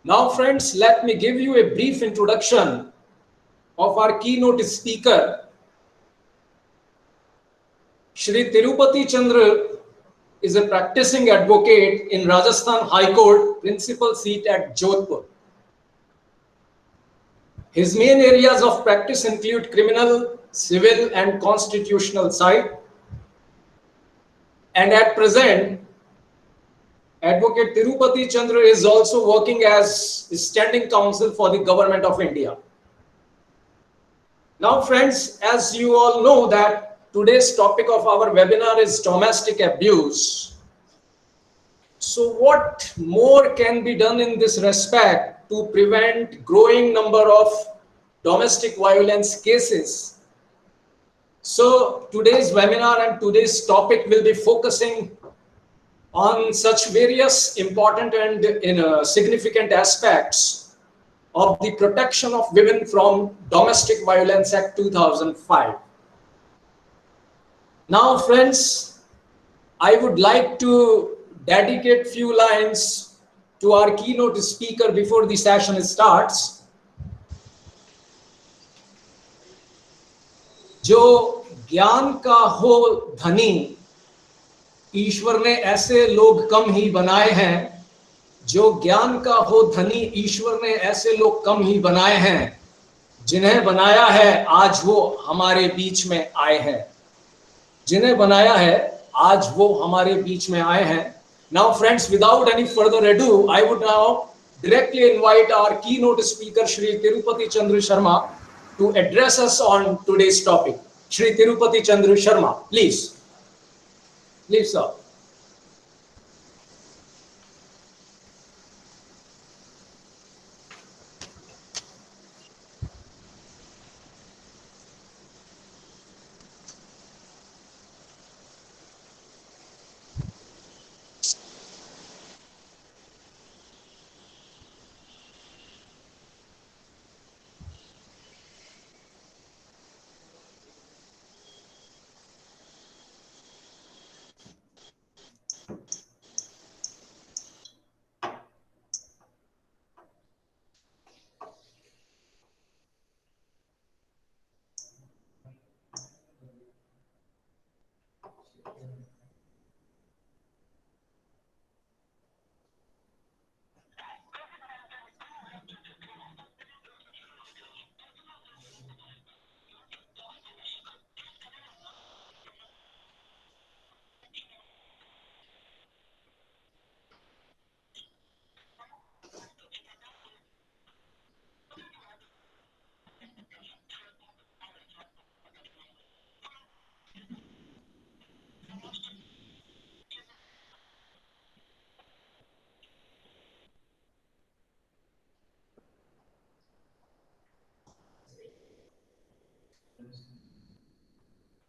Now, friends, let me give you a brief introduction of our keynote speaker. Shri Tirupati Chandra is a practicing advocate in Rajasthan High Court, principal seat at Jodhpur. His main areas of practice include criminal, civil, and constitutional side. And at present, Advocate Tirupati Chandra is also working as standing counsel for the Government of India. Now, friends, as you all know that today's topic of our webinar is domestic abuse. So what more can be done in this respect to prevent growing number of domestic violence cases? So today's webinar and today's topic will be focusing on such various important and significant aspects of the Protection of Women from Domestic Violence Act 2005. Now, friends, I would like to dedicate few lines to our keynote speaker before the session starts. जो ज्ञान का हो धनी, ईश्वर ने ऐसे लोग कम ही बनाए हैं। जो ज्ञान का हो धनी, ईश्वर ने ऐसे लोग कम ही बनाए हैं। जिन्हें बनाया है आज वो हमारे बीच में आए हैं। जिन्हें बनाया है आज वो हमारे बीच में आए हैं। Now, friends, without any further ado, I would now directly invite our keynote speaker, Shri Tirupati Chandra Sharma, to address us on today's topic. Shri Tirupati Chandra Sharma, please. Please, sir.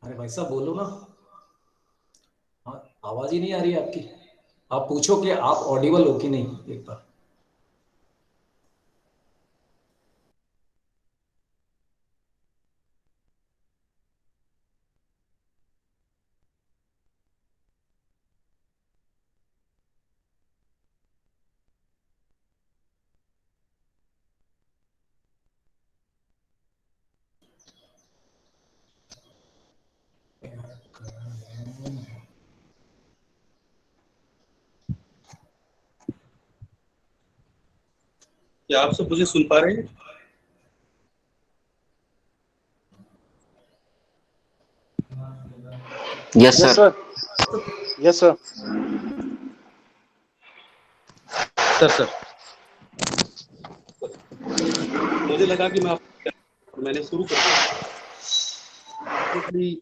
अरे भाई साहब बोलो ना। हाँ, आवाज ही नहीं आ रही है आपकी। आप पूछो कि आप ऑडिबल हो कि नहीं एक बार। क्या आप सब मुझे सुन पा रहे हैं? Yes, sir. Yes, sir. Sir मुझे लगा कि मैंने शुरू कर दिया।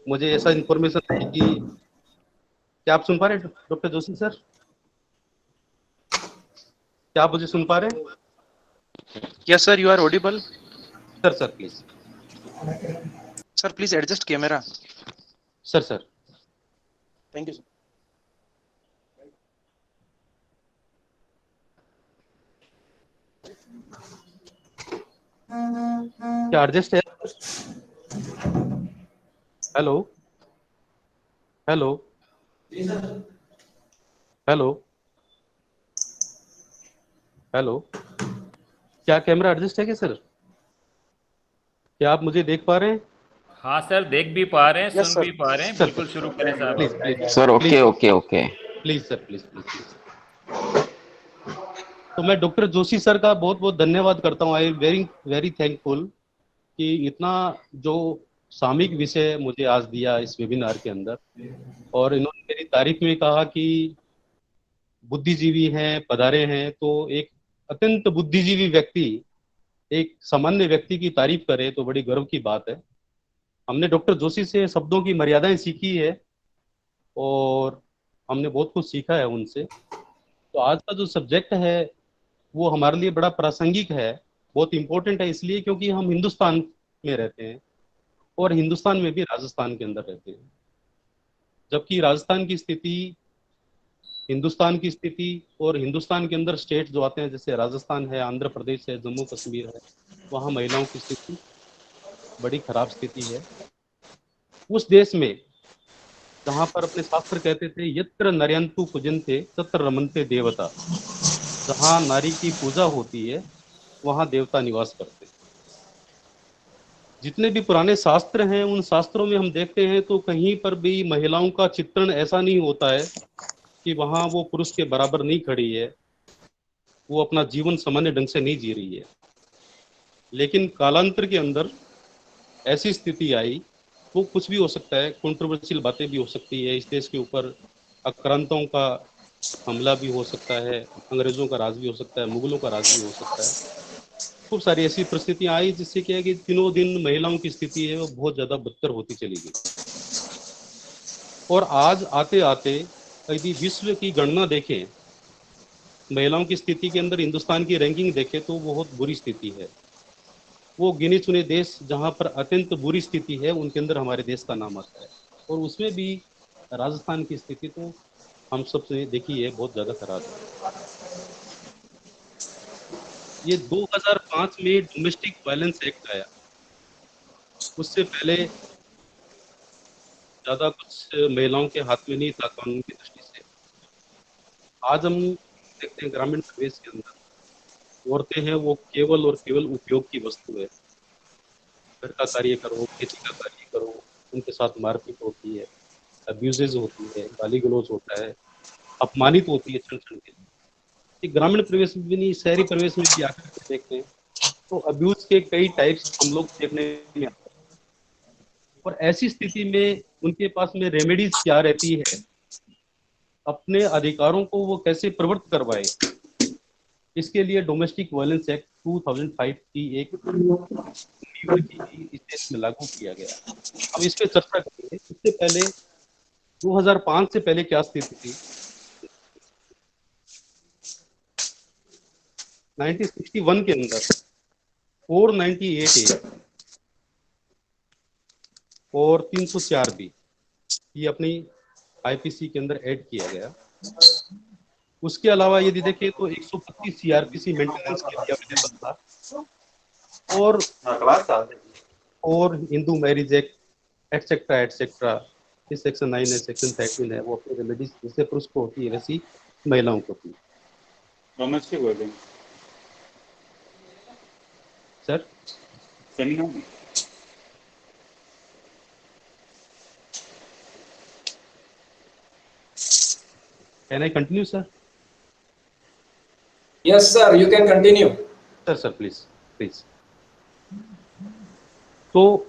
मुझे ऐसा इंफॉर्मेशन है कि क्या आप सुन पा रहे हैं डॉक्टर जोशी सर? क्या आप मुझे सुन पा रहे हैं? Yes, sir. You are audible. Sir please. Sir, please adjust camera. Sir Thank you, sir. क्या एडजस्ट है? हेलो हेलो हेलो हेलो, क्या कैमरा एडजस्ट है क्या सर? क्या आप मुझे देख पा रहे हैं? हाँ सर, देख भी पा रहे हैं, Yes, सुन sir. भी पा रहे हैं। सर बिल्कुल शुरू करें साहब। Please please sir okay please okay okay please sir, please please please. तो मैं डॉक्टर जोशी सर का बहुत बहुत धन्यवाद करता हूँ। I am very very thankful कि इतना जो सामयिक विषय मुझे आज दिया इस वेबिनार के अंदर, और इन्होंने मेरी तारीफ में कहा कि बुद्धिजीवी हैं, पधारे हैं। तो एक अत्यंत बुद्धिजीवी व्यक्ति एक सामान्य व्यक्ति की तारीफ करे तो बड़ी गर्व की बात है। हमने डॉक्टर जोशी से शब्दों की मर्यादाएं सीखी है और हमने बहुत कुछ सीखा है उनसे। तो आज का जो सब्जेक्ट है वो हमारे लिए बड़ा प्रासंगिक है, बहुत इंपॉर्टेंट है, इसलिए क्योंकि हम हिंदुस्तान में रहते हैं और हिंदुस्तान में भी राजस्थान के अंदर रहते हैं। जबकि राजस्थान की स्थिति, हिंदुस्तान की स्थिति और हिंदुस्तान के अंदर स्टेट जो आते हैं जैसे राजस्थान है, आंध्र प्रदेश है, जम्मू कश्मीर है, वहाँ महिलाओं की स्थिति बड़ी खराब स्थिति है। उस देश में जहाँ पर अपने शास्त्र कहते थे यत्र नर्यंतु पूजन्ते तत्र रमन्ते देवता, जहाँ नारी की पूजा होती है वहाँ देवता निवास करते हैं। जितने भी पुराने शास्त्र हैं उन शास्त्रों में हम देखते हैं तो कहीं पर भी महिलाओं का चित्रण ऐसा नहीं होता है कि वहाँ वो पुरुष के बराबर नहीं खड़ी है, वो अपना जीवन सामान्य ढंग से नहीं जी रही है। लेकिन कालांतर के अंदर ऐसी स्थिति आई, वो कुछ भी हो सकता है, कंट्रोवर्शियल बातें भी हो सकती है, इस देश के ऊपर आक्रांताओं का हमला भी हो सकता है, अंग्रेजों का राज भी हो सकता है, मुगलों का राज भी हो सकता है। खूब सारी ऐसी परिस्थितियां आई जिससे क्या है कि दिनों दिन महिलाओं की स्थिति है वो बहुत ज्यादा बदतर होती चली गई। और आज आते आते यदि विश्व की गणना देखें, महिलाओं की स्थिति के अंदर हिंदुस्तान की रैंकिंग देखें तो बहुत बुरी स्थिति है। वो गिने चुने देश जहां पर अत्यंत बुरी स्थिति है उनके अंदर हमारे देश का नाम आता है, और उसमें भी राजस्थान की स्थिति तो हम सबसे देखी है बहुत ज्यादा खराब है। ये 2005 में डोमेस्टिक वायलेंस एक्ट आया, उससे पहले ज्यादा कुछ महिलाओं के हाथ में नहीं था कानून की दृष्टि से। आज हम देखते हैं ग्रामीण परिवेश के अंदर औरतें हैं वो केवल और केवल उपयोग की वस्तु है। घर का कार्य करो, खेती का कार्य करो, उनके साथ मारपीट होती है, अब्यूजेज होती है, गाली गलौज होता है, अपमानित होती है क्षण क्षण के लिए। ये ग्रामीण परिवेश में भी नहीं, शहरी परिवेश में भी आकर के देखते हैं तो अब्यूज के कई टाइप्स हम लोग देखने में आते हैं। और ऐसी स्थिति में उनके पास में रेमेडीज क्या रहती है, अपने अधिकारों को वो कैसे प्रवृत्त करवाए, इसके लिए डोमेस्टिक वायलेंस एक्ट 2005 की एक इस देश में लागू किया गया। हम इस पे चर्चा करेंगे। इससे पहले 2005 से पहले क्या स्थिति थी? 1961 के अंदर 498 ए और 304 बी ये अपनी आईपीसी के अंदर ऐड किया गया। उसके अलावा यदि देखें तो 125 सीआरपीसी मेंटेनेंस के लिए अवेलेबल था, और Hindu marriage act etcetera etcetera, इस सेक्शन 9 है, सेक्शन 13 है, वो अपनी रेमेडीज जैसे पुरुष को होती है वैसी महिलाओं को होती है। Sir can I continue sir? Yes, sir, you can continue. Sir please please. तो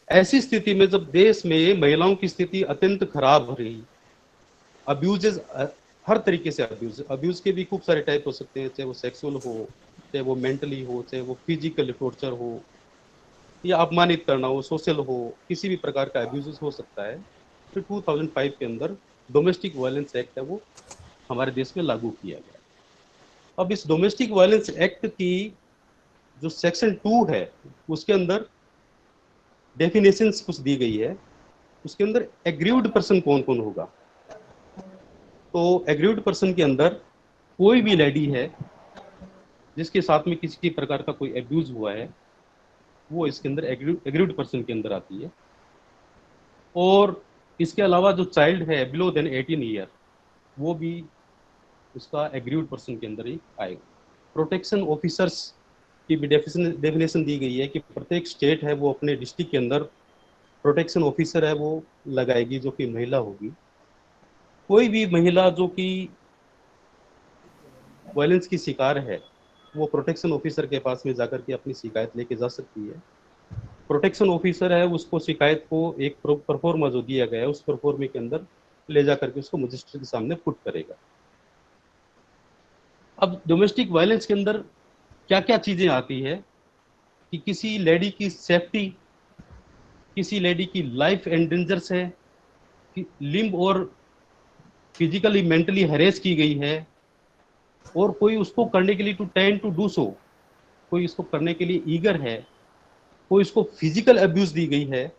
ऐसी स्थिति में जब देश में महिलाओं की स्थिति अत्यंत खराब रही, अब्यूजेस हर तरीके से, अब्यूज के भी खूब सारे टाइप हो सकते हैं, चाहे वो सेक्सुअल हो, चाहे वो मेंटली हो, चाहे वो फिजिकल टॉर्चर हो, या अपमानित करना हो, सोशल हो, किसी भी प्रकार का अब्यूज हो सकता है। फिर 2005 के अंदर डोमेस्टिक वायलेंस एक्ट है वो हमारे देश में लागू किया गया। अब इस डोमेस्टिक वायलेंस एक्ट की जो सेक्शन 2 है उसके अंदर डेफिनेशंस कुछ दी गई है। उसके अंदर एग्रीव्ड पर्सन कौन कौन होगा। तो एग्रीव्ड पर्सन के अंदर कोई भी लेडी है जिसके साथ में किसी प्रकार का कोई एब्यूज हुआ है, वो इसके अंदर एग्रीव्ड पर्सन के अंदर आती है। और इसके अलावा जो चाइल्ड है बिलो देन 18 ईयर, वो भी उसका एग्रीव्ड पर्सन के अंदर ही आएगा। प्रोटेक्शन ऑफिसर्स की भी डेफिनेशन दी गई है कि प्रत्येक स्टेट है वो अपने डिस्ट्रिक्ट के अंदर प्रोटेक्शन ऑफिसर है वो लगाएगी, जो कि महिला होगी। कोई भी महिला जो कि वायलेंस की शिकार है वो प्रोटेक्शन ऑफिसर के पास में जाकर के अपनी शिकायत लेके जा सकती है। प्रोटेक्शन ऑफिसर है उसको शिकायत को एक परफॉर्मा जो दिया गया है उस परफॉर्मे के अंदर ले जाकर के उसको मजिस्ट्रेट के सामने पुट करेगा। अब डोमेस्टिक वायलेंस के अंदर क्या क्या चीजें आती है कि किसी लेडी की सेफ्टी, किसी लेडी की लाइफ एंडेंजर्स है, कि लिम्ब और फिजिकली मेंटली हरेस की गई है, और कोई उसको करने के लिए टू डू सो, कोई इसको करने के लिए ईगर है, कोई उसको फिजिकल अब्यूज दी गई है,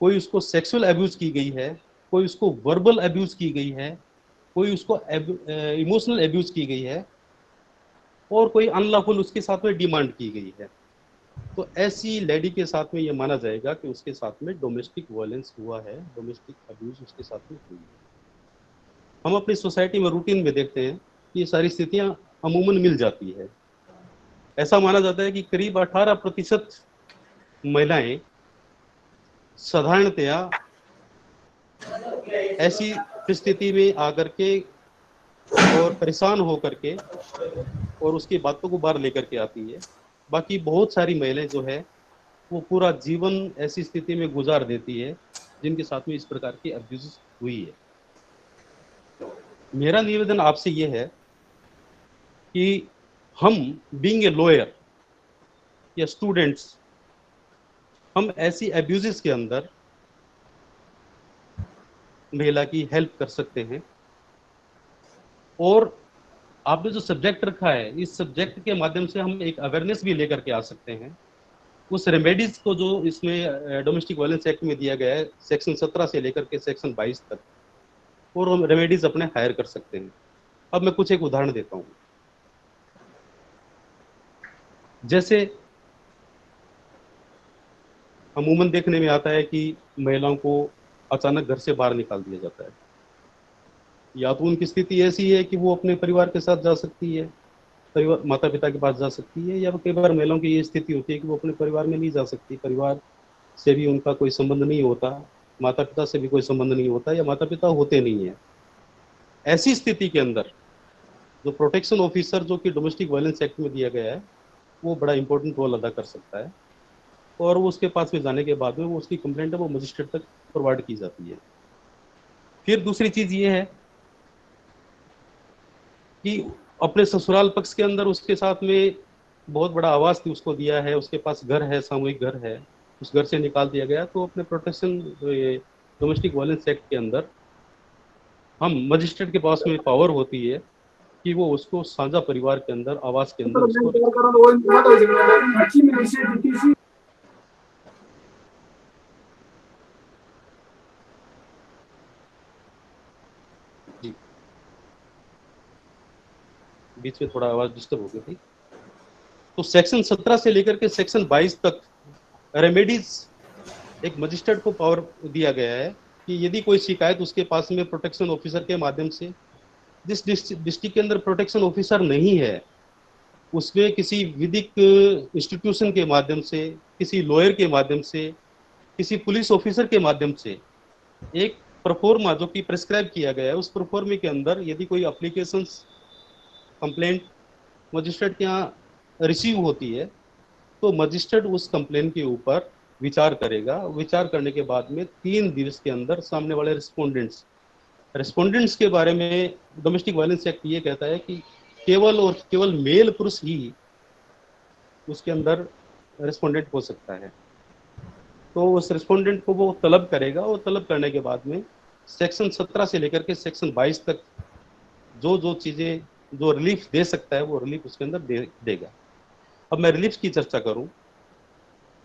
कोई उसको सेक्सुअल अब्यूज की गई है, कोई उसको वर्बल अब्यूज की गई है, कोई उसको इमोशनल अब्यूज की गई है, और कोई अनलॉफुल उसके साथ में डिमांड की गई है। तो ऐसी लेडी के साथ में ये माना जाएगा कि उसके साथ में डोमेस्टिक वायलेंस हुआ है, डोमेस्टिक अब्यूज उसके साथ में हुई है। हम अपनी सोसाइटी में रूटीन में देखते हैं कि ये सारी स्थितियां अमूमन मिल जाती है। ऐसा माना जाता है कि करीब 18% महिलाएं साधारणतया ऐसी स्थिति में आकर के और परेशान होकर के और उसकी बातों को बाहर लेकर के आती है। बाकी बहुत सारी महिलाएं जो है वो पूरा जीवन ऐसी स्थिति में गुजार देती है जिनके साथ में इस प्रकार की अब्यूज हुई है। मेरा निवेदन आपसे ये है कि हम बीइंग ए लॉयर या स्टूडेंट्स, हम ऐसी अब्यूजेस के अंदर महिला की हेल्प कर सकते हैं। और आपने जो सब्जेक्ट रखा है इस सब्जेक्ट के माध्यम से हम एक अवेयरनेस भी लेकर के आ सकते हैं उस रेमेडीज को जो इसमें डोमेस्टिक वायलेंस एक्ट में दिया गया है सेक्शन 17 से लेकर के सेक्शन 22 तक, और हम रेमेडीज अपने हायर कर सकते हैं। अब मैं कुछ एक उदाहरण देता हूं। जैसे अमूमन देखने में आता है कि महिलाओं को अचानक घर से बाहर निकाल दिया जाता है, या तो उनकी स्थिति ऐसी है कि वो अपने परिवार के साथ जा सकती है, परिवार माता पिता के पास जा सकती है, या कई बार महिलाओं की ये स्थिति होती है कि वो अपने परिवार में नहीं जा सकती, परिवार से भी उनका कोई संबंध नहीं होता, माता पिता से भी कोई संबंध नहीं होता, या माता पिता होते नहीं है। ऐसी स्थिति के अंदर जो प्रोटेक्शन ऑफिसर जो कि डोमेस्टिक वायलेंस एक्ट में दिया गया है वो बड़ा इंपॉर्टेंट रोल अदा कर सकता है, और वो उसके पास में जाने के बाद में वो उसकी कंप्लेंट है वो मजिस्ट्रेट तक फॉरवर्ड की जाती है। फिर दूसरी चीज ये है कि अपने ससुराल पक्ष के अंदर उसके साथ में बहुत बड़ा आवास उसको दिया है, उसके पास घर है, सामूहिक घर है, उस घर से निकाल दिया गया, तो अपने प्रोटेक्शन डोमेस्टिक वायलेंस एक्ट के अंदर हम मजिस्ट्रेट के पास में पावर होती है कि वो उसको साझा परिवार के अंदर आवास के अंदर उसको जी बीच में थोड़ा आवाज डिस्टर्ब हो गई थी। तो सेक्शन 17 से लेकर के सेक्शन 22 तक रेमेडीज एक मजिस्ट्रेट को पावर दिया गया है कि यदि कोई शिकायत उसके पास में प्रोटेक्शन ऑफिसर के माध्यम से, जिस डिस्ट्रिक्ट के अंदर प्रोटेक्शन ऑफिसर नहीं है उसमें किसी विधिक इंस्टीट्यूशन के माध्यम से, किसी लॉयर के माध्यम से, किसी पुलिस ऑफिसर के माध्यम से एक परफॉर्मा जो कि प्रिस्क्राइब किया गया है उस परफॉर्मे के अंदर यदि कोई एप्लीकेशन कंप्लेंट मजिस्ट्रेट के यहाँ रिसीव होती है तो मजिस्ट्रेट उस कंप्लेंट के ऊपर विचार करेगा। विचार करने के बाद में 3 दिवस के अंदर सामने वाले रिस्पोंडेंट्स के बारे में डोमेस्टिक वायलेंस एक्ट ये कहता है कि केवल और केवल मेल पुरुष ही उसके अंदर रिस्पोंडेंट हो सकता है। तो उस रिस्पोंडेंट को वो तलब करेगा, और तलब करने के बाद में सेक्शन 17 से लेकर के सेक्शन 22 तक जो चीजें जो रिलीफ दे सकता है वो रिलीफ उसके अंदर देगा। अब मैं रिलीफ की चर्चा करूं।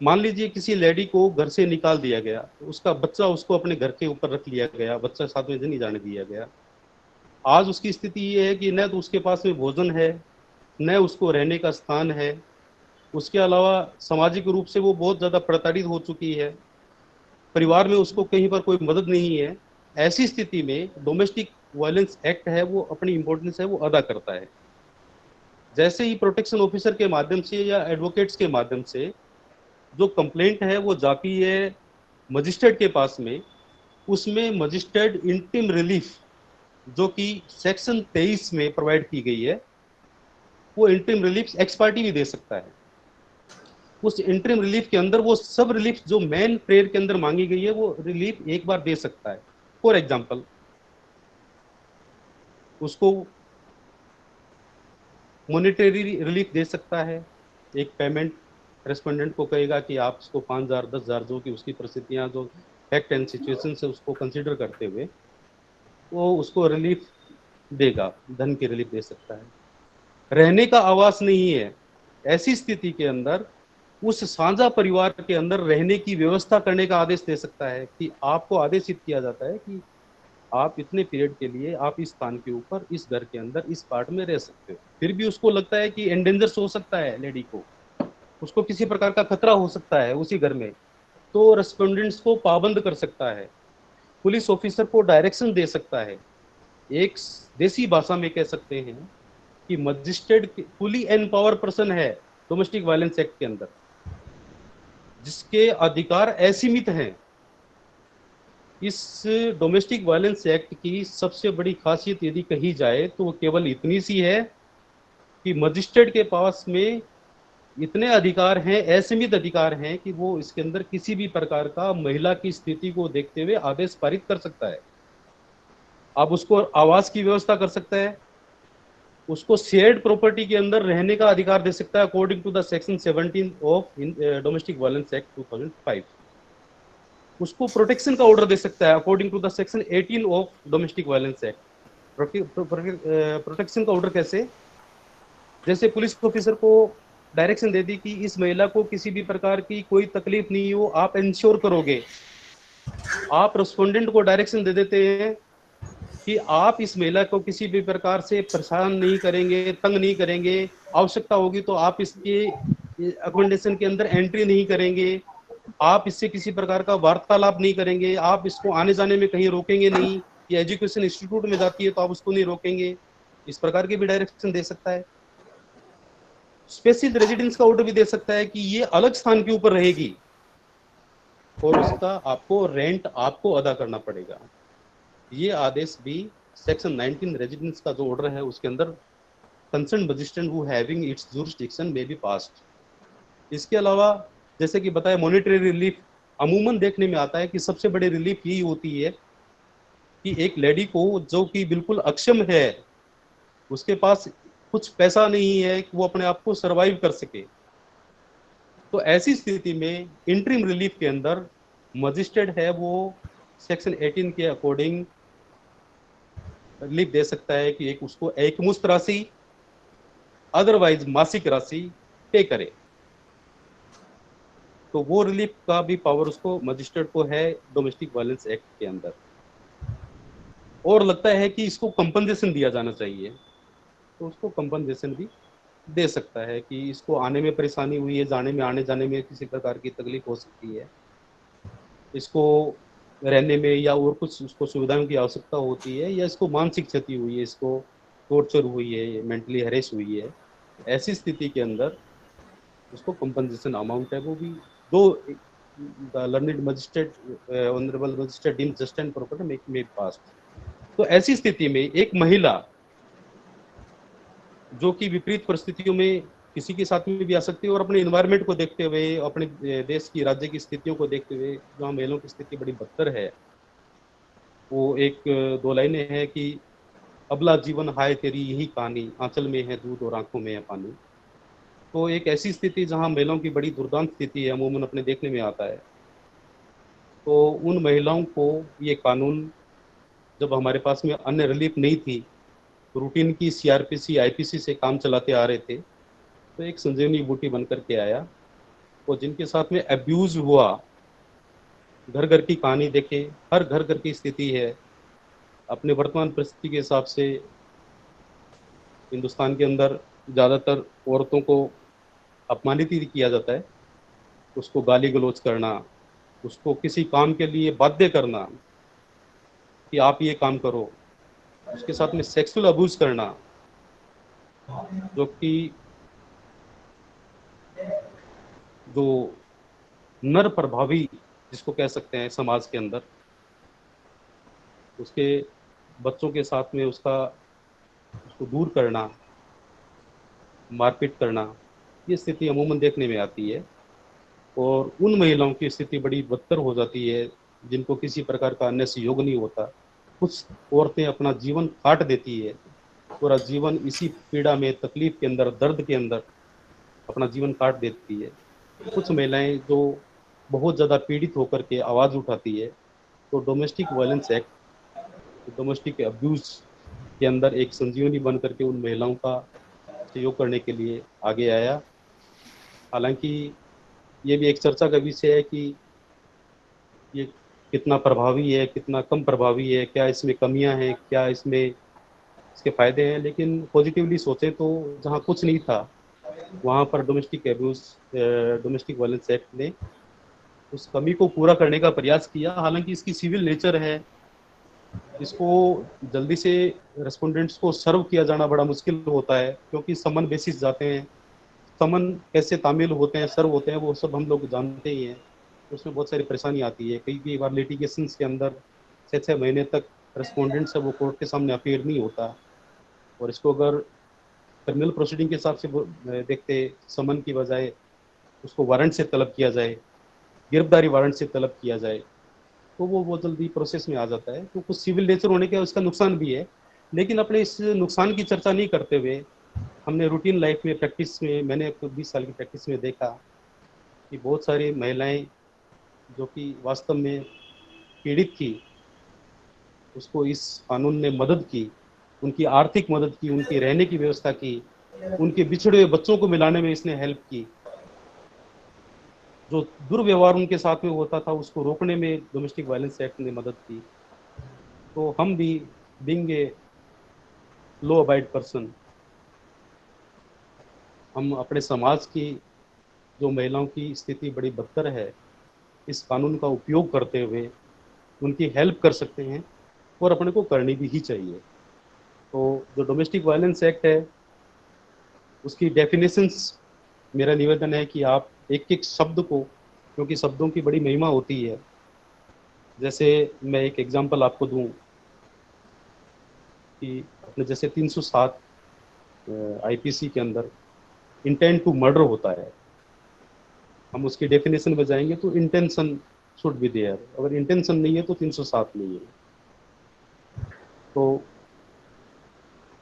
मान लीजिए किसी लेडी को घर से निकाल दिया गया, उसका बच्चा उसको अपने घर के ऊपर रख लिया गया, बच्चा साथ में नहीं जाने दिया गया। आज उसकी स्थिति ये है कि न तो उसके पास में भोजन है, न उसको रहने का स्थान है, उसके अलावा सामाजिक रूप से वो बहुत ज़्यादा प्रताड़ित हो चुकी है, परिवार में उसको कहीं पर कोई मदद नहीं है। ऐसी स्थिति में डोमेस्टिक वायलेंस एक्ट है वो अपनी इम्पोर्टेंस है वो अदा करता है। जैसे ही प्रोटेक्शन ऑफिसर के माध्यम से या एडवोकेट्स के माध्यम से जो कंप्लेंट है वो जाती है मजिस्ट्रेट के पास में, उसमें मजिस्ट्रेट इंटीम रिलीफ जो कि सेक्शन 23 में प्रोवाइड की गई है, वो इंटीम रिलीफ एक्स पार्टी भी दे सकता है। उस इंटरिम रिलीफ के अंदर वो सब रिलीफ जो मेन प्रेयर के अंदर मांगी गई है वो रिलीफ एक बार दे सकता है। फॉर एग्जांपल, उसको मॉनेटरी रिलीफ दे सकता है, एक पेमेंट रेस्पोंडेंट को कहेगा कि आप उसको 5,000 10,000 जो कि उसकी परिस्थितियां जो फैक्ट एंड सिचुएशन से उसको कंसीडर करते हुए वो उसको रिलीफ देगा, धन की रिलीफ दे सकता है। रहने का आवास नहीं है, ऐसी स्थिति के अंदर उस साझा परिवार के अंदर रहने की व्यवस्था करने का आदेश दे सकता है कि आपको आदेशित किया जाता है कि आप इतने पीरियड के लिए आप इस स्थान के ऊपर इस घर के अंदर इस पार्ट में रह सकते हो। फिर भी उसको लगता है कि एंडेंजर्स हो सकता है लेडी को, उसको किसी प्रकार का खतरा हो सकता है उसी घर में, तो रेस्पोंडेंट्स को पाबंद कर सकता है, पुलिस ऑफिसर को डायरेक्शन दे सकता है। एक देसी भाषा में कह सकते हैं कि मजिस्ट्रेट फुली एम्पावर पर्सन है डोमेस्टिक वायलेंस एक्ट के अंदर, जिसके अधिकार असीमित हैं। इस डोमेस्टिक वायलेंस एक्ट की सबसे बड़ी खासियत यदि कही जाए तो वो केवल इतनी सी है कि मजिस्ट्रेट के पास में इतने अधिकार हैं, असीमित अधिकार हैं कि वो इसके अंदर किसी भी प्रकार का महिला की स्थिति को देखते हुए आदेश पारित कर सकता है। अब उसको आवास की व्यवस्था कर सकता है, उसको शेयर्ड प्रॉपर्टी के अंदर रहने का अधिकार दे सकता है according to the section 17 of domestic violence act 2005। उसको प्रोटेक्शन का ऑर्डर दे सकता है according to the section 18 of domestic violence act. Protection का ऑर्डर कैसे? जैसे पुलिस ऑफिसर को डायरेक्शन दे दी कि इस महिला को किसी भी प्रकार की कोई तकलीफ नहीं हो, आप इंश्योर करोगे। आप रेस्पोंडेंट को डायरेक्शन दे देते हैं कि आप इस महिला को किसी भी प्रकार से परेशान नहीं करेंगे, तंग नहीं करेंगे, आवश्यकता होगी तो आप इसके अकोमोडेशन के अंदर एंट्री नहीं करेंगे, आप इससे किसी प्रकार का वार्तालाप नहीं करेंगे, आप इसको आने जाने में कहीं रोकेंगे नहीं, या एजुकेशन इंस्टीट्यूट में जाती है तो आप उसको नहीं रोकेंगे, इस प्रकार की भी डायरेक्शन दे सकता है। स्पेशल रेजिडेंस का ऑर्डर भी दे सकता है कि ये अलग स्थान के ऊपर रहेगी और उसका आपको रेंट आपको अदा करना पड़ेगा। ये आदेश भी सेक्शन 19 रेजिडेंस का जो ऑर्डर है उसके अंदर concern magistrate who having its jurisdiction may be passed. इसके अलावा जैसे कि बताया मॉनेटरी रिलीफ अमूमन देखने में आता है कि सबसे बड़ी रिलीफ यही होती है कि एक लेडी को जो कि बिल्कुल अक्षम है, उसके पास कुछ पैसा नहीं है कि वो अपने आप को सरवाइव कर सके, तो ऐसी स्थिति में इंटरिम रिलीफ के अंदर मजिस्ट्रेट है वो सेक्शन 18 के अकॉर्डिंग रिलीफ दे सकता है कि एक उसको एकमुश्त राशि अदरवाइज मासिक राशि पे करे। तो वो रिलीफ का भी पावर उसको मजिस्ट्रेट को है डोमेस्टिक वायलेंस एक्ट के अंदर। और लगता है कि इसको कंपनसेशन दिया जाना चाहिए तो उसको कंपनसेशन भी दे सकता है कि इसको आने में परेशानी हुई है, जाने में आने जाने में किसी प्रकार की तकलीफ हो सकती है, इसको रहने में या और कुछ उसको सुविधाओं की आवश्यकता होती है, या इसको मानसिक क्षति हुई है, इसको टॉर्चर हुई है, मेंटली हैरेस हुई है, ऐसी स्थिति के अंदर उसको कंपनसेशन अमाउंट है वो भी दो learned magistrate honourable magistrate deemed just and proper may pass. तो ऐसी स्थिति में एक महिला जो कि विपरीत परिस्थितियों में किसी के साथ में भी आ सकती है और अपने एनवायरनमेंट को देखते हुए, अपने देश की राज्य की स्थितियों को देखते हुए जहाँ महिलाओं की स्थिति बड़ी बदतर है, वो एक दो लाइनें हैं कि अबला जीवन हाय तेरी यही कहानी, आंचल में है दूध और आंखों में है पानी। तो एक ऐसी स्थिति जहाँ महिलाओं की बड़ी दुर्दांत स्थिति है अमूमन अपने देखने में आता है, तो उन महिलाओं को ये कानून जब हमारे पास में अन्य रिलीफ नहीं थी, रूटीन की सीआरपीसी आईपीसी से काम चलाते आ रहे थे, तो एक संजीवनी बूटी बन करके आया और जिनके साथ में अब्यूज हुआ, घर घर की कहानी देखे, हर घर घर की स्थिति है। अपने वर्तमान परिस्थिति के हिसाब से हिंदुस्तान के अंदर ज़्यादातर औरतों को अपमानित ही किया जाता है, उसको गाली गलौज करना, उसको किसी काम के लिए बाध्य करना कि आप ये काम करो, उसके साथ में सेक्सुअल अब्यूज करना, जो कि जो नर प्रभावी जिसको कह सकते हैं समाज के अंदर, उसके बच्चों के साथ में उसको दूर करना, मारपीट करना, ये स्थिति अमूमन देखने में आती है। और उन महिलाओं की स्थिति बड़ी बदतर हो जाती है जिनको किसी प्रकार का अन्य सहयोग नहीं होता। कुछ औरतें अपना जीवन काट देती है, पूरा जीवन इसी पीड़ा में, तकलीफ के अंदर, दर्द के अंदर अपना जीवन काट देती है। कुछ महिलाएं जो बहुत ज़्यादा पीड़ित होकर के आवाज़ उठाती है, तो domestic violence act, domestic abuse के अंदर एक संजीवनी बन करके उन महिलाओं का सहयोग करने के लिए आगे आया। हालांकि ये भी एक चर्चा का विषय है कि ये कितना प्रभावी है, कितना कम प्रभावी है, क्या इसमें कमियां हैं, क्या इसमें इसके फायदे हैं। लेकिन पॉजिटिवली सोचें तो जहाँ कुछ नहीं था वहाँ पर डोमेस्टिक वायलेंस एक्ट ने उस कमी को पूरा करने का प्रयास किया। हालांकि इसकी सिविल नेचर है, इसको जल्दी से रेस्पोंडेंट्स को सर्व किया जाना बड़ा मुश्किल होता है, क्योंकि समन बेसिस जाते हैं। समन कैसे तामील होते हैं, सर्व होते हैं, वो सब हम लोग जानते ही हैं। उसमें बहुत सारी परेशानी आती है। कई कई बार लिटिगेशंस के अंदर 6 महीने तक रेस्पोंडेंट से वो कोर्ट के सामने अपीयर नहीं होता। और इसको अगर क्रिमिनल प्रोसीडिंग के हिसाब से देखते, समन की बजाय उसको वारंट से तलब किया जाए, गिरफ्तारी वारंट से तलब किया जाए, तो वो बहुत जल्दी प्रोसेस में आ जाता है। तो कुछ सिविल नेचर होने का उसका नुकसान भी है। लेकिन अपने इस नुकसान की चर्चा नहीं करते हुए हमने रूटीन लाइफ में, प्रैक्टिस में, मैंने 20 साल की प्रैक्टिस में देखा कि बहुत सारी महिलाएं जो कि वास्तव में पीड़ित थी, उसको इस कानून ने मदद की, उनकी आर्थिक मदद की, उनकी रहने की व्यवस्था की, उनके बिछड़े हुए बच्चों को मिलाने में इसने हेल्प की। जो दुर्व्यवहार उनके साथ में होता था उसको रोकने में डोमेस्टिक वायलेंस एक्ट ने मदद की। तो हम भी being a law abide person, हम अपने समाज की जो महिलाओं की स्थिति बड़ी बदतर है, इस कानून का उपयोग करते हुए उनकी हेल्प कर सकते हैं, और अपने को करनी भी ही चाहिए। तो जो डोमेस्टिक वायलेंस एक्ट है उसकी डेफिनेशंस, मेरा निवेदन है कि आप एक एक शब्द को, क्योंकि शब्दों की बड़ी महिमा होती है। जैसे मैं एक एग्जांपल आपको दूं कि अपने जैसे 307 आईपीसी के अंदर इंटेंट टू मर्डर होता है। हम उसकी डेफिनेशन में जाएंगे तो इंटेंशन शुड बी देयर, अगर इंटेंशन नहीं है तो 307 नहीं है। तो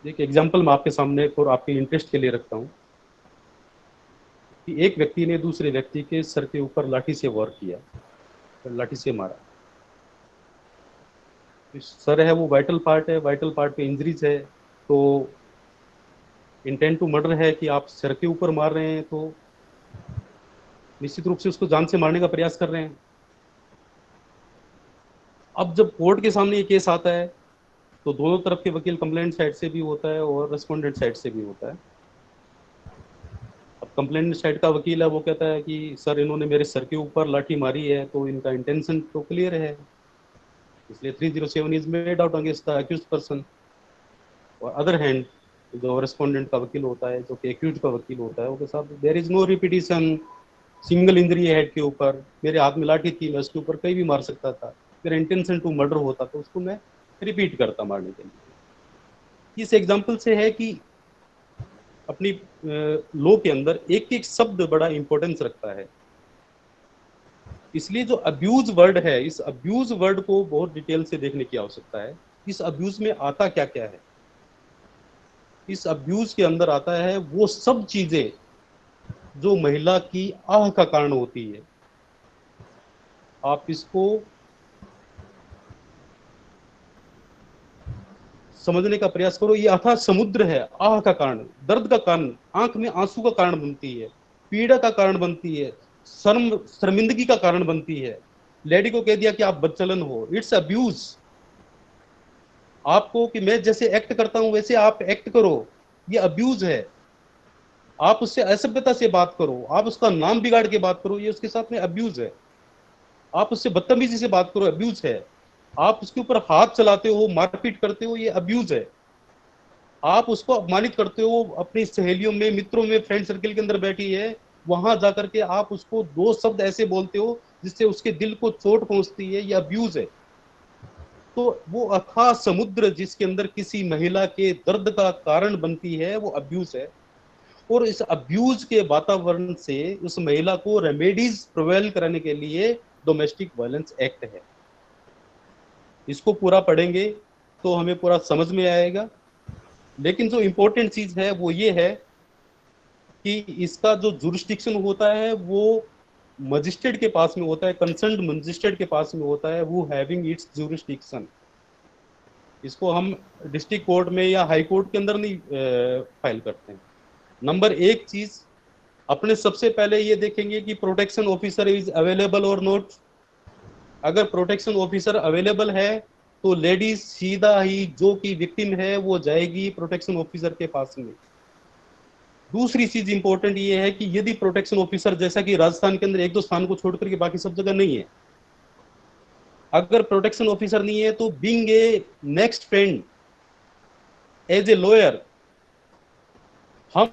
एक एग्जांपल मैं आपके सामने और आपके इंटरेस्ट के लिए रखता हूं कि एक व्यक्ति ने दूसरे व्यक्ति के सर के ऊपर लाठी से वार किया, लाठी से मारा। सर है वो वाइटल पार्ट है, वाइटल पार्ट पे इंजरीज है, तो इंटेंट टू मर्डर है कि आप सर के ऊपर मार रहे हैं, तो निश्चित रूप से उसको जान से मारने का प्रयास कर रहे हैं। अब जब कोर्ट के सामने ये केस आता है तो दोनों तरफ के वकील, कंप्लेंट साइड से भी होता है और रेस्पोंडेंट साइड से भी होता है। अब कंप्लेंट साइड का वकील है, वो कहता है कि सर इन्होंने मेरे सर के ऊपर लाठी मारी है, तो इनका इंटेंशन तो क्लियर है, इसलिए 307 is made out against the accused person. और अदर हैंड जो रेस्पोंडेंट का वकील होता है, जो कि एक्यूज का वकील होता है, वो के साथ there is no repetition, single injury head के ऊपर, मेरे हाथ में लाठी थी, मैं उसके ऊपर कहीं भी मार सकता था, मेरा इंटेंशन टू मर्डर होता तो उसको मैं रिपीट करता मारने के लिए। इस एग्जाम्पल से है कि अपनी लॉ के अंदर एक एक शब्द बड़ा इंपॉर्टेंस रखता है। इसलिए जो अब्यूज वर्ड है, इस अब्यूज वर्ड को बहुत डिटेल से देखने की आवश्यकता है। इस अब्यूज में आता क्या क्या है? इस अब्यूज के अंदर आता है वो सब चीजें जो महिला की आह का कारण होती है। आप इसको समझने का प्रयास करो। ये अथाह समुद्र है, आह का कारण, दर्द का कारण, आंख में आंसू का कारण बनती है, पीड़ा का कारण बनती है, शर्मिंदगी का कारण बनती है। लेडी को कह दिया कि आप बदचलन हो, इट्स अब्यूज। आपको कि मैं जैसे एक्ट करता हूं वैसे आप एक्ट करो, ये अब्यूज है। आप उससे असभ्यता से बात करो, आप उसका नाम बिगाड़ के बात करो, ये उसके साथ में अब्यूज है। आप उससे बदतमीजी से बात करो, अब्यूज है। आप उसके ऊपर हाथ चलाते हो, मारपीट करते हो, ये अब्यूज है। आप उसको अपमानित करते हो, अपनी सहेलियों में, मित्रों में, फ्रेंड सर्किल के अंदर बैठी है, वहां जाकर के आप उसको दो शब्द ऐसे बोलते हो जिससे उसके दिल को चोट पहुंचती है, ये अब्यूज है। तो वो अथाह समुद्र जिसके अंदर किसी महिला के दर्द का कारण बनती है, वो अब्यूज है। और इस अब्यूज के वातावरण से उस महिला को रेमेडीज प्रोवाइड कराने के लिए डोमेस्टिक वायलेंस एक्ट है। इसको पूरा पढ़ेंगे तो हमें पूरा समझ में आएगा। लेकिन जो इंपॉर्टेंट चीज है वो ये है कि इसका जो जुरिस्डिक्शन होता है वो मजिस्ट्रेट के पास में होता है, कंसर्न्ड मजिस्ट्रेट के पास में होता है, वो हैविंग इट्स जुरिस्डिक्शन। इसको हम डिस्ट्रिक्ट कोर्ट में या हाई कोर्ट के अंदर नहीं फाइल करते हैं। नंबर एक चीज, अपने सबसे पहले ये देखेंगे कि प्रोटेक्शन ऑफिसर इज अवेलेबल और नॉट। अगर प्रोटेक्शन ऑफिसर अवेलेबल है तो लेडीज सीधा ही जो कि विक्टिम है वो जाएगी प्रोटेक्शन ऑफिसर के पास में। दूसरी चीज इंपॉर्टेंट ये है कि यदि प्रोटेक्शन ऑफिसर, जैसा कि राजस्थान के अंदर एक दो स्थान को छोड़कर के बाकी सब जगह नहीं है, अगर प्रोटेक्शन ऑफिसर नहीं है तो being a next friend, as a lawyer, हम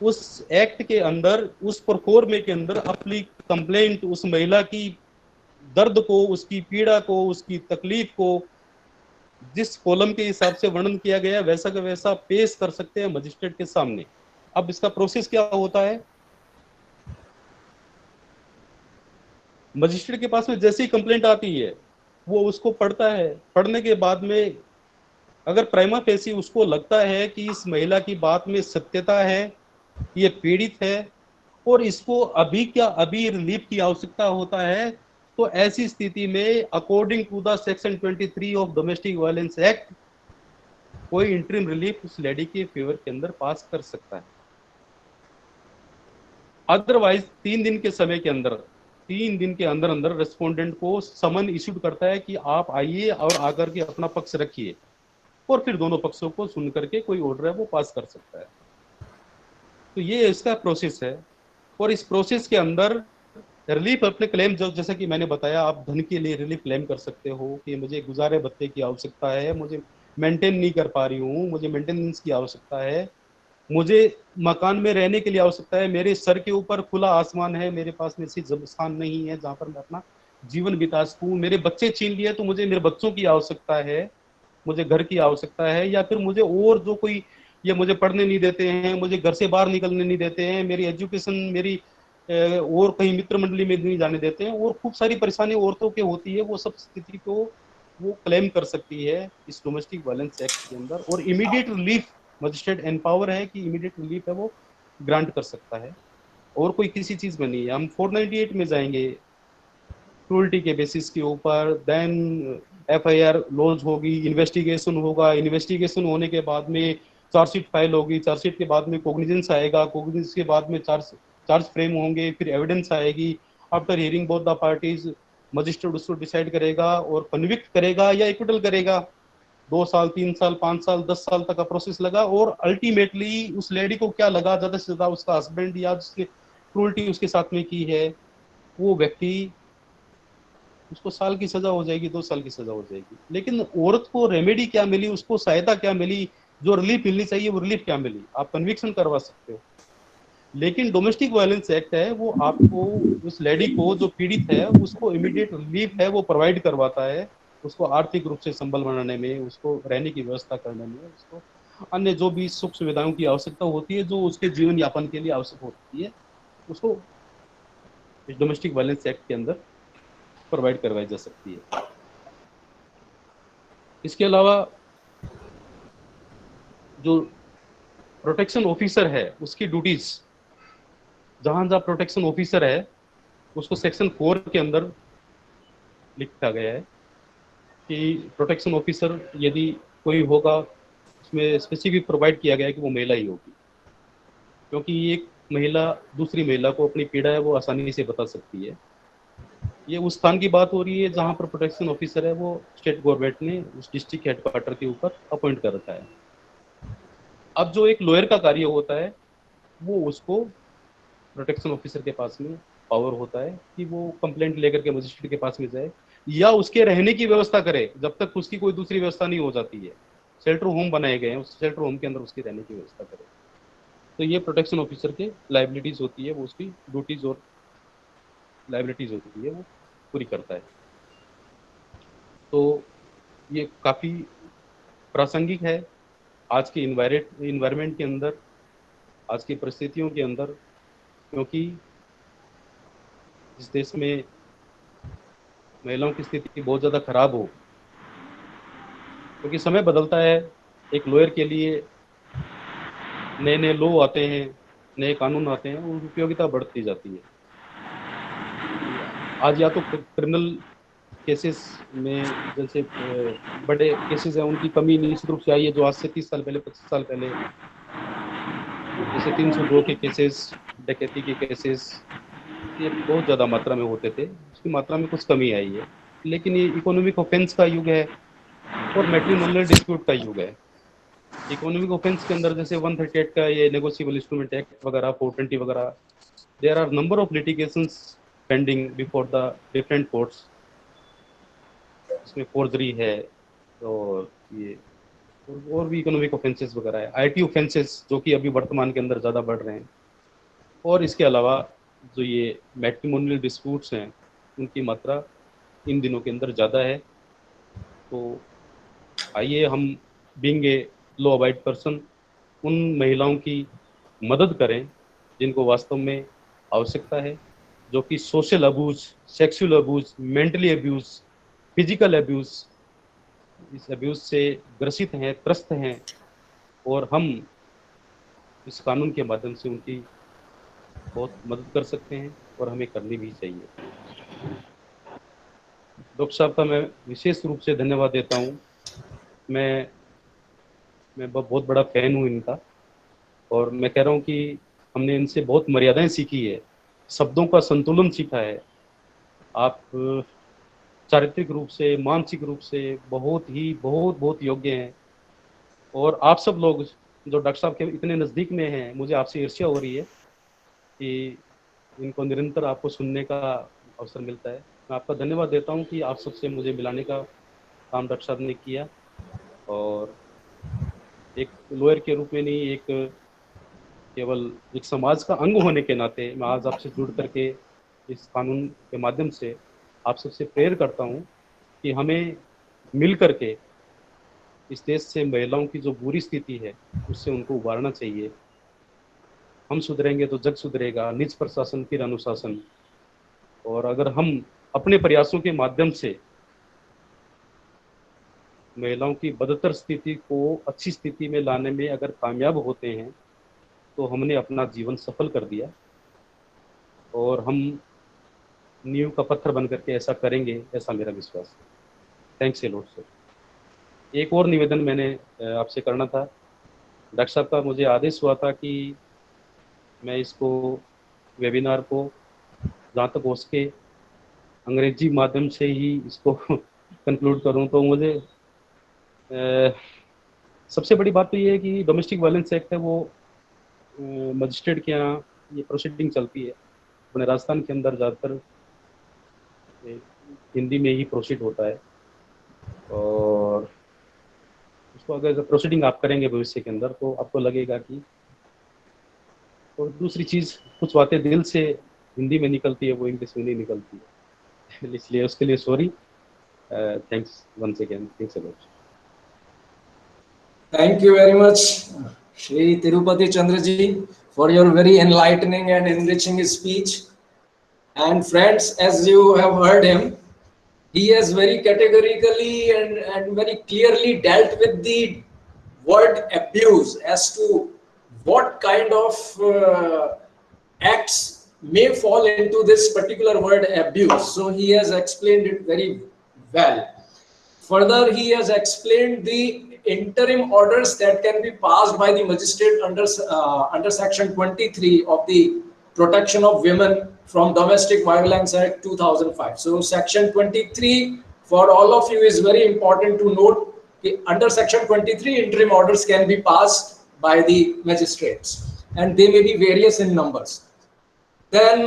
उस एक्ट के अंदर, उस प्रोफॉर्मे के अंदर अपनी कंप्लेंट, उस महिला की दर्द को, उसकी पीड़ा को, उसकी तकलीफ को जिस कॉलम के हिसाब से वर्णन किया गया वैसा का वैसा पेश कर सकते हैं मजिस्ट्रेट के सामने। अब इसका प्रोसेस क्या होता है, मजिस्ट्रेट के पास में जैसे ही कंप्लेंट आती है वो उसको पढ़ता है। पढ़ने के बाद में अगर प्राइमा फेसी उसको लगता है कि इस महिला की बात में सत्यता है, ये पीड़ित है और इसको अभी रिलीफ की आवश्यकता होता है, तो ऐसी स्थिति में according to the section 23 of domestic violence act कोई इंटरिम रिलीफ उस लेडी के फेवर के अंदर पास कर सकता है। अदरवाइज 3 दिन के अंदर अंदर रेस्पोंडेंट को समन इश्यूड करता है कि आप आइए और आकर के अपना पक्ष रखिए, और फिर दोनों पक्षों को सुन करके कोई ऑर्डर है वो पास कर सकता है। तो ये इसका प्रोसेस है। और इस प्रोसेस के अंदर रिलीफ अपने क्लेम, जो जैसा कि मैंने बताया, आप धन के लिए रिलीफ क्लेम कर सकते हो कि मुझे गुजारे भत्ते की आवश्यकता है, मुझे मेंटेन नहीं कर पा रही हूँ, मुझे मेंटेनेंस की आवश्यकता है, मुझे मकान में रहने के लिए आवश्यकता है, मेरे सर के ऊपर खुला आसमान है, मेरे पास में ऐसी स्थान नहीं है जहाँ पर मैं अपना जीवन बिता सकूँ, मेरे बच्चे छीन लिए तो मुझे मेरे बच्चों की आवश्यकता है, मुझे घर की आवश्यकता है, या फिर मुझे और जो कोई, ये मुझे पढ़ने नहीं देते हैं, मुझे घर से बाहर निकलने नहीं देते हैं, मेरी एजुकेशन, मेरी और कहीं मित्र मंडली में नहीं जाने देते हैं, और खूब सारी परेशानी औरतों के होती है, वो सब स्थिति को वो क्लेम कर सकती है इस डोमेस्टिक वायलेंस एक्ट के अंदर। और इमीडिएट रिलीफ मजिस्ट्रेट एम्पावर है कि इमीडिएट रिलीफ है वो ग्रांट कर सकता है, और कोई किसी चीज में नहीं है। हम 498 में जाएंगे, क्रूअल्टी के बेसिस के ऊपर, देन एफआईआर लॉन्च होगी, इन्वेस्टिगेशन होगा, इन्वेस्टिगेशन होने के बाद में चार्जशीट फाइल होगी, चार्जशीट के बाद में कोग्निजेंस आएगा, कोग्निजेंस के बाद में चार्ज फ्रेम होंगे, फिर एविडेंस आएगी। After hearing both the parties, magistrate उसको डिसाइड करेगा और कन्विक्ट करेगा या एक्विटल करेगा। 2 साल, 3 साल, 5 साल, 10 साल तक का प्रोसेस लगा, और अल्टीमेटली उस लेडी को क्या लगा, ज्यादा से ज्यादा उसका हस्बैंड या जिसने क्रूअल्टी उसके साथ में की है वो व्यक्ति, उसको साल की सजा हो जाएगी, 2 साल की सजा हो जाएगी। लेकिन औरत को रेमेडी क्या मिली, उसको सहायता क्या मिली, जो रिलीफ मिलनी चाहिए वो रिलीफ क्या मिली, आप कन्विक्शन करवा सकते हो। लेकिन डोमेस्टिक वायलेंस एक्ट है वो आपको, उस लेडी को जो पीड़ित है उसको इमीडिएट रिलीफ है वो प्रोवाइड करवाता है, उसको आर्थिक रूप से संबल बनाने में, उसको रहने की व्यवस्था करने में, उसको अन्य जो भी सुख सुविधाओं की आवश्यकता होती है जो उसके जीवन यापन के लिए आवश्यक होती है, उसको इस डोमेस्टिक वायलेंस एक्ट के अंदर प्रोवाइड करवाई जा सकती है। इसके अलावा जो प्रोटेक्शन ऑफिसर है उसकी ड्यूटीज, जहां जहां प्रोटेक्शन ऑफिसर है उसको सेक्शन 4 के अंदर लिखा गया है कि प्रोटेक्शन ऑफिसर यदि कोई होगा, उसमें स्पेसिफिक प्रोवाइड किया गया है कि वो महिला ही होगी, क्योंकि एक महिला दूसरी महिला को अपनी पीड़ा है वो आसानी से बता सकती है। ये उस स्थान की बात हो रही है जहां पर प्रोटेक्शन ऑफिसर है वो स्टेट गवर्नमेंट ने उस डिस्ट्रिक्ट हेडक्वार्टर के ऊपर अपॉइंट कर रखा है। अब जो एक लॉयर का कार्य होता है वो उसको प्रोटेक्शन ऑफिसर के पास में पावर होता है कि वो कंप्लेंट लेकर के मजिस्ट्रेट के पास में जाए, या उसके रहने की व्यवस्था करे जब तक उसकी कोई दूसरी व्यवस्था नहीं हो जाती है। शेल्टर होम बनाए गए हैं, उस शेल्टर होम के अंदर उसकी रहने की व्यवस्था करे। तो ये प्रोटेक्शन ऑफिसर के लाइबिलिटीज होती है, वो उसकी ड्यूटीज और लाइबिलिटीज होती है वो पूरी करता है। तो ये काफ़ी प्रासंगिक है आज के इन्वायरमेंट के अंदर, आज की परिस्थितियों के अंदर, क्योंकि इस देश में महिलाओं की स्थिति बहुत ज़्यादा खराब हो, क्योंकि समय बदलता है। एक लॉयर के लिए नए नए लॉ आते हैं, नए कानून आते हैं, उनकी उपयोगिता बढ़ती जाती है। आज या तो क्रिमिनल केसेस में जैसे बड़े केसेस हैं उनकी कमी निश्चित रूप से आई है, जो आज से 30 साल पहले 25 साल पहले जैसे 302 के केसेस, डकैती के केसेस ये बहुत ज़्यादा मात्रा में होते थे, उसकी मात्रा में कुछ कमी आई है। लेकिन ये इकोनॉमिक ऑफेंस का युग है और मैट्रिमोनियल डिस्प्यूट का युग है। इकोनॉमिक ऑफेंस के अंदर जैसे 138 का ये नेगोशिएबल इंस्ट्रूमेंट एक्ट वगैरह, 420 वगैरह, there are number of litigations pending before the different courts. इसमें फोर्जरी है और ये और भी इकोनॉमिक ऑफेंसेस वगैरह है, आईटी ऑफेंसेस जो कि अभी वर्तमान के अंदर ज़्यादा बढ़ रहे हैं। और इसके अलावा जो ये मैट्रिमोनियल डिस्प्यूट्स हैं उनकी मात्रा इन दिनों के अंदर ज़्यादा है। तो आइए हम being a law abide person उन महिलाओं की मदद करें जिनको वास्तव में आवश्यकता है, जो कि social abuse, sexual abuse, mentally abuse, physical abuse, इस अब्यूज से ग्रसित हैं, त्रस्त हैं, और हम इस कानून के माध्यम से उनकी बहुत मदद कर सकते हैं और हमें करनी भी चाहिए। डॉक्टर साहब का मैं विशेष रूप से धन्यवाद देता हूँ। मैं बहुत बड़ा फैन हूँ इनका, और मैं कह रहा हूँ कि हमने इनसे बहुत मर्यादाएं सीखी है, शब्दों का संतुलन सीखा है। आप चारित्रिक रूप से, मानसिक रूप से बहुत योग्य हैं, और आप सब लोग जो डॉक्टर साहब के इतने नज़दीक में हैं, मुझे आपसे ईर्ष्या हो रही है कि इनको निरंतर आपको सुनने का अवसर मिलता है। मैं आपका धन्यवाद देता हूँ कि आप सबसे मुझे मिलाने का काम डॉक्टर साहब ने किया, और एक लॉयर के रूप में नहीं, एक केवल एक समाज का अंग होने के नाते मैं आज आपसे जुड़ करके इस कानून के माध्यम से आप सबसे प्रेयर करता हूँ कि हमें मिल करके इस देश से महिलाओं की जो बुरी स्थिति है उससे उनको उबारना चाहिए। हम सुधरेंगे तो जग सुधरेगा, निज प्रशासन फिर अनुशासन। और अगर हम अपने प्रयासों के माध्यम से महिलाओं की बदतर स्थिति को अच्छी स्थिति में लाने में अगर कामयाब होते हैं तो हमने अपना जीवन सफल कर दिया, और हम नींव का पत्थर बन करके ऐसा करेंगे, ऐसा मेरा विश्वास है। Thanks a lot sir. एक और निवेदन मैंने आपसे करना था। डॉक्टर साहब का मुझे आदेश हुआ था कि मैं इसको वेबिनार को जहाँ तक हो सके अंग्रेजी माध्यम से ही इसको कंक्लूड करूँ। तो मुझे सबसे बड़ी बात तो ये है कि डोमेस्टिक वायलेंस एक्ट है वो मजिस्ट्रेट के यहाँ ये प्रोसीडिंग चलती है। अपने राजस्थान के अंदर ज़्यादातर हिंदी में ही प्रोसीड होता है, और उसको अगर प्रोसीडिंग आप करेंगे भविष्य के अंदर तो आपको लगेगा कि, और दूसरी चीज़ कुछ बातें दिल से हिंदी में निकलती है वो इंग्लिश में नहीं निकलती है, इसलिए उसके लिए sorry. Thanks once again, thanks a lot. Thank you very much, Shri Tirupati Chandraji, for your very enlightening and enriching speech. And friends, as you have heard him, he has very categorically and very clearly dealt with the word abuse as to what kind of acts may fall into this particular word abuse. So he has explained it very well. Further, he has explained the interim orders that can be passed by the magistrate under section 23 of the Protection of Women from Domestic Violence Act 2005. So section 23 for all of you is very important to note. Under section 23 interim orders can be passed by the magistrates, and they may be various in numbers. Then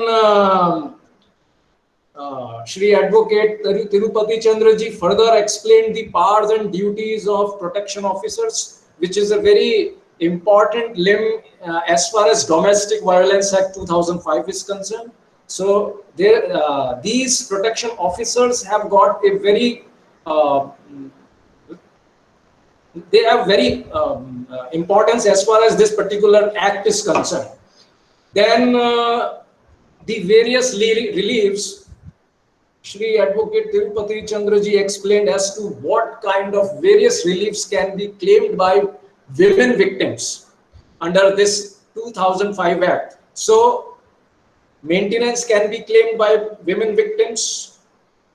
Shri Advocate Tirupati Chandra ji further explained the powers and duties of protection officers, which is a very important limb as far as Domestic Violence Act 2005 is concerned. So these protection officers have got a very they have very importance as far as this particular act is concerned. Then the various reliefs, Shri Advocate Tirupati Chandra ji explained as to what kind of various reliefs can be claimed by women victims under this 2005 Act. So, maintenance can be claimed by women victims,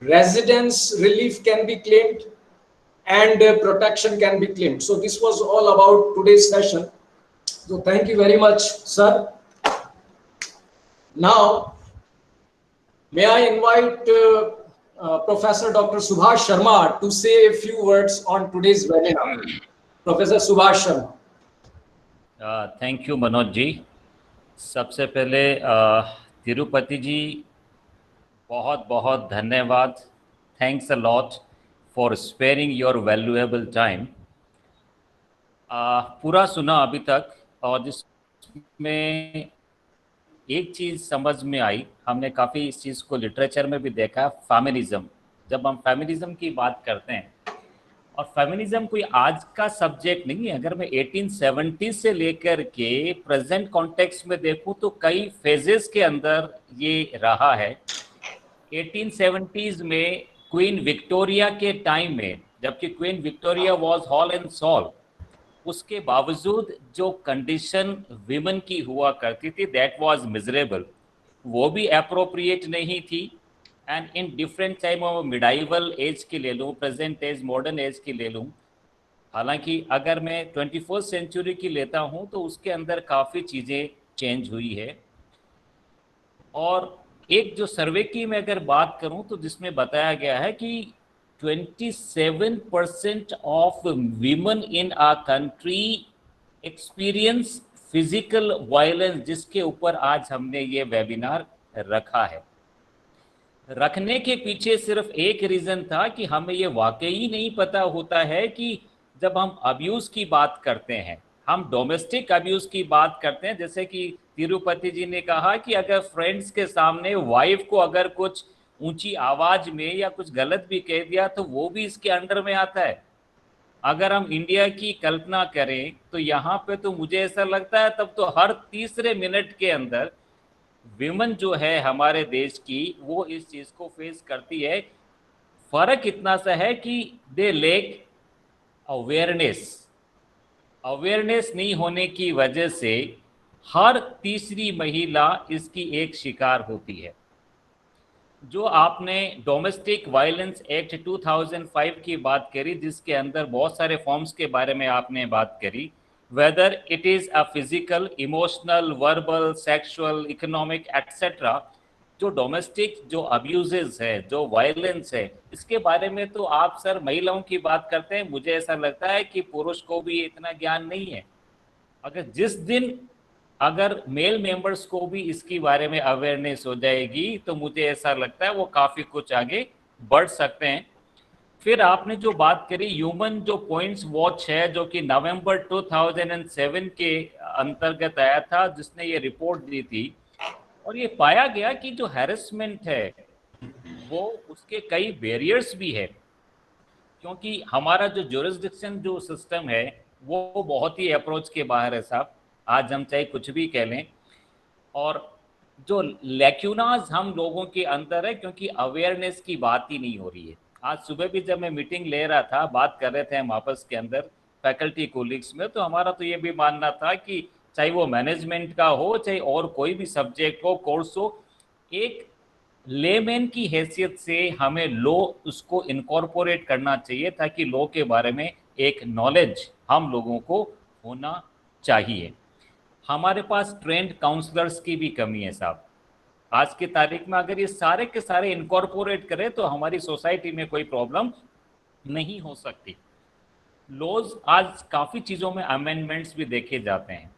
residence relief can be claimed, and protection can be claimed. So, this was all about today's session. So, thank you very much, sir. Now, may I invite Professor Dr. Subhash Sharma to say a few words on today's webinar. Professor Subhash Sharma. Thank you Manoj ji. सबसे पहले तिरुपति जी बहुत बहुत धन्यवाद। Thanks a lot for sparing your valuable time. पूरा सुना अभी तक, और जिसमें एक चीज़ समझ में आई, हमने काफ़ी इस चीज़ को लिटरेचर में भी देखा, फेमिनिज्म। जब हम फेमिनिज्म की बात करते हैं, और फेमिनिज्म कोई आज का सब्जेक्ट नहीं है, अगर मैं 1870 से लेकर के प्रेजेंट कॉन्टेक्स्ट में देखूं तो कई फेजेस के अंदर ये रहा है। 1870s में क्वीन विक्टोरिया के टाइम में, जबकि Queen Victoria was whole and sole, उसके बावजूद जो कंडीशन विमेन की हुआ करती थी दैट वाज मिजरेबल, वो भी अप्रोप्रिएट नहीं थी। And in different time of medieval age की ले लूँ, प्रेजेंट एज, मॉडर्न एज की ले लूँ, हालांकि अगर मैं 21st सेंचुरी की लेता हूँ तो उसके अंदर काफ़ी चीज़ें चेंज हुई है। और एक जो सर्वे की मैं अगर बात करूँ तो जिसमें बताया गया है कि 27% of women in a country experience physical violence, जिसके ऊपर आज हमने ये वेबिनार रखा है। रखने के पीछे सिर्फ एक रीज़न था कि हमें ये वाकई नहीं पता होता है कि जब हम अब्यूज़ की बात करते हैं, हम डोमेस्टिक अब्यूज़ की बात करते हैं, जैसे कि तिरुपति जी ने कहा कि अगर फ्रेंड्स के सामने वाइफ को अगर कुछ ऊंची आवाज़ में या कुछ गलत भी कह दिया तो वो भी इसके अंडर में आता है। अगर हम इंडिया की कल्पना करें तो यहाँ पे तो मुझे ऐसा लगता है तब तो हर तीसरे मिनट के अंदर विमेन जो है हमारे देश की वो इस चीज़ को फेस करती है। फर्क इतना सा है कि दे लेक अवेयरनेस नहीं होने की वजह से हर तीसरी महिला इसकी एक शिकार होती है। जो आपने डोमेस्टिक वायलेंस एक्ट 2005 की बात करी, जिसके अंदर बहुत सारे फॉर्म्स के बारे में आपने बात करी, whether it is a physical, emotional, verbal, sexual, economic, etc. जो डोमेस्टिक जो अब्यूजेस है, जो वायलेंस है, इसके बारे में तो आप सर महिलाओं की बात करते हैं, मुझे ऐसा लगता है कि पुरुष को भी इतना ज्ञान नहीं है। अगर जिस दिन अगर मेल मेंबर्स को भी इसके बारे में अवेयरनेस हो जाएगी तो मुझे ऐसा लगता है वो काफ़ी कुछ आगे बढ़ सकते हैं। फिर आपने जो बात करी ह्यूमन जो पॉइंट्स वॉच है, जो कि नवंबर 2007 के अंतर्गत आया था, जिसने ये रिपोर्ट दी थी, और ये पाया गया कि जो हैरेसमेंट है वो उसके कई बैरियर्स भी है, क्योंकि हमारा जो ज्यूरिसडिक्शन जो सिस्टम है वो बहुत ही अप्रोच के बाहर है साहब, आज हम चाहे कुछ भी कह लें। और जो लैक्यूनाज हम लोगों के अंदर है, क्योंकि अवेयरनेस की बात ही नहीं हो रही है। आज सुबह भी जब मैं मीटिंग ले रहा था, बात कर रहे थे हम आपस के अंदर फैकल्टी कोलिग्स में, तो हमारा तो ये भी मानना था कि चाहे वो मैनेजमेंट का हो, चाहे और कोई भी सब्जेक्ट हो, कोर्स हो, एक लेमैन की हैसियत से हमें लॉ उसको इनकॉर्पोरेट करना चाहिए, ताकि लॉ के बारे में एक नॉलेज हम लोगों को होना चाहिए। हमारे पास ट्रेंड काउंसलर्स की भी कमी है साहब। आज की तारीख में अगर ये सारे के सारे इनकॉर्पोरेट करें तो हमारी सोसाइटी में कोई प्रॉब्लम नहीं हो सकती। लॉज आज काफ़ी चीज़ों में अमेंडमेंट्स भी देखे जाते हैं,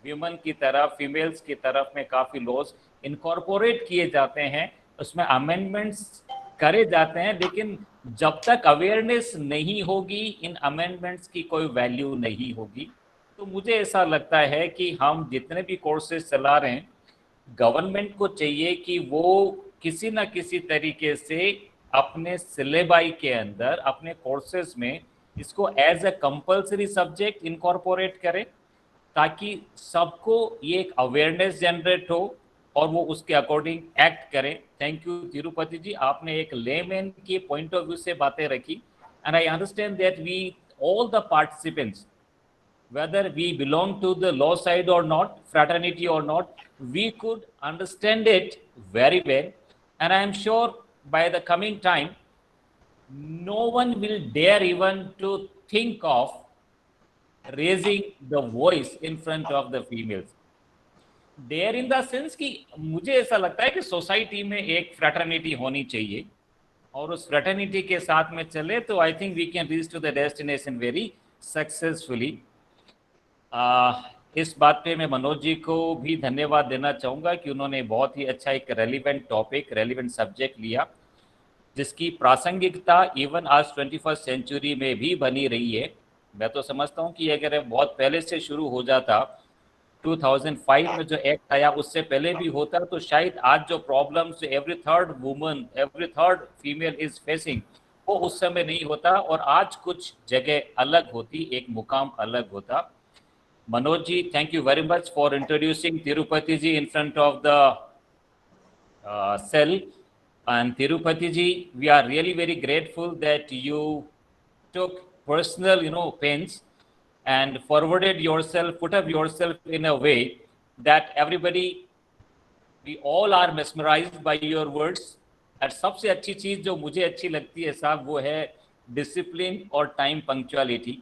विमेन की तरफ, फीमेल्स की तरफ में काफ़ी लॉज इनकॉर्पोरेट किए जाते हैं, उसमें अमेंडमेंट्स करे जाते हैं, लेकिन जब तक अवेयरनेस नहीं होगी इन अमेंडमेंट्स की कोई वैल्यू नहीं होगी। तो मुझे ऐसा लगता है कि हम जितने भी कोर्सेज चला रहे हैं, गवर्नमेंट को चाहिए कि वो किसी न किसी तरीके से अपने सिलेबाई के अंदर, अपने कोर्सेज में इसको as a compulsory subject incorporate करे, ताकि सबको ये एक अवेयरनेस जनरेट हो और वो उसके अकॉर्डिंग एक्ट करें। थैंक यू तिरुपति जी, आपने एक लेमैन के पॉइंट ऑफ व्यू से बातें रखी, and I understand that we all the participants, whether we belong to the law side or not, fraternity or not, we could understand it very well. And I am sure by the coming time, no one will dare even to think of raising the voice in front of the females. Dare in the sense कि मुझे ऐसा लगता है कि society में एक fraternity होनी चाहिए, और उस फ्रेटर्निटी के साथ में चले तो I think we can reach to the destination very successfully. इस बात पे मैं मनोज जी को भी धन्यवाद देना चाहूँगा कि उन्होंने बहुत ही अच्छा एक रेलिवेंट टॉपिक, रेलिवेंट सब्जेक्ट लिया, जिसकी प्रासंगिकता इवन आज 21st सेंचुरी में भी बनी रही है। मैं तो समझता हूँ कि अगर बहुत पहले से शुरू हो जाता, 2005 में जो एक्ट आया उससे पहले भी होता, तो शायद आज जो problems every third woman, every third female is facing, वो उस समय नहीं होता और आज कुछ जगह अलग होती, एक मुकाम अलग होता। Manoj ji, thank you very much for introducing Tirupati ji in front of the cell. And Tirupati ji, we are really very grateful that you took personal, pains and forwarded yourself, put up yourself in a way that everybody, we all are mesmerized by your words. और सबसे अच्छी चीज जो मुझे अच्छी लगती है साहब, वो है डिसिप्लिन और time punctuality.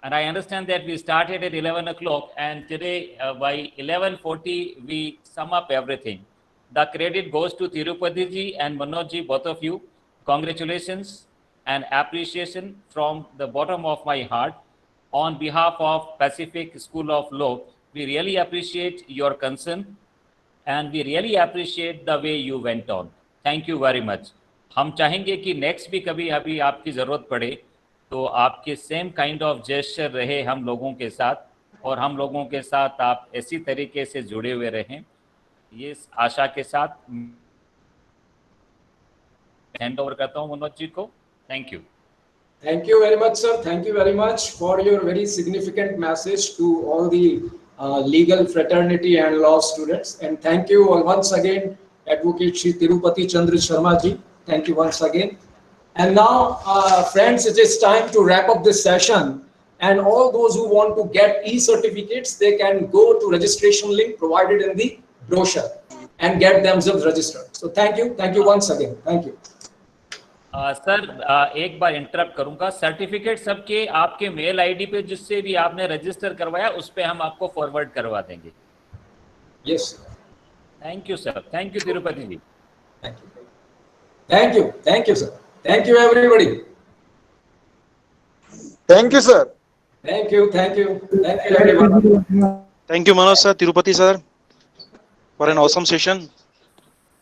And I understand that we started at 11 o'clock and today by 11:40 we sum up everything. The credit goes to Tirupati ji and Manoj ji, both of you. Congratulations and appreciation from the bottom of my heart. On behalf of Pacific School of Law, we really appreciate your concern and we really appreciate the way you went on. Thank you very much. हम चाहेंगे कि next भी कभी अभी आपकी ज़रूरत पड़े तो आपके सेम काइंड ऑफ जेस्चर रहे हम लोगों के साथ, और हम लोगों के साथ आप ऐसी तरीके से जुड़े हुए रहें, ये आशा के साथ हैंड ओवर करता हूँ मनोज जी को। Thank you. Thank you very much, sir. Thank you very much for your very significant message to all the legal fraternity and law students. And thank you once again, Advocate Shri Tirupati Chandra Sharma ji. Thank you once again. And now, friends, it is time to wrap up this session. And all those who want to get e-certificates, they can go to registration link provided in the brochure and get themselves registered. So thank you once again. Thank you. Sir एक बार interrupt करूंगा, certificate सबके आपके mail ID पे जिससे भी आपने register करवाया उस पे हम आपको फॉरवर्ड करवा देंगे। Yes. Thank you sir, thank you Tirupati ji. Thank you, sir. Thank you, everybody. Thank you, sir. Thank you, everyone. Thank you, Manoj sir, Tirupati sir, for an awesome session.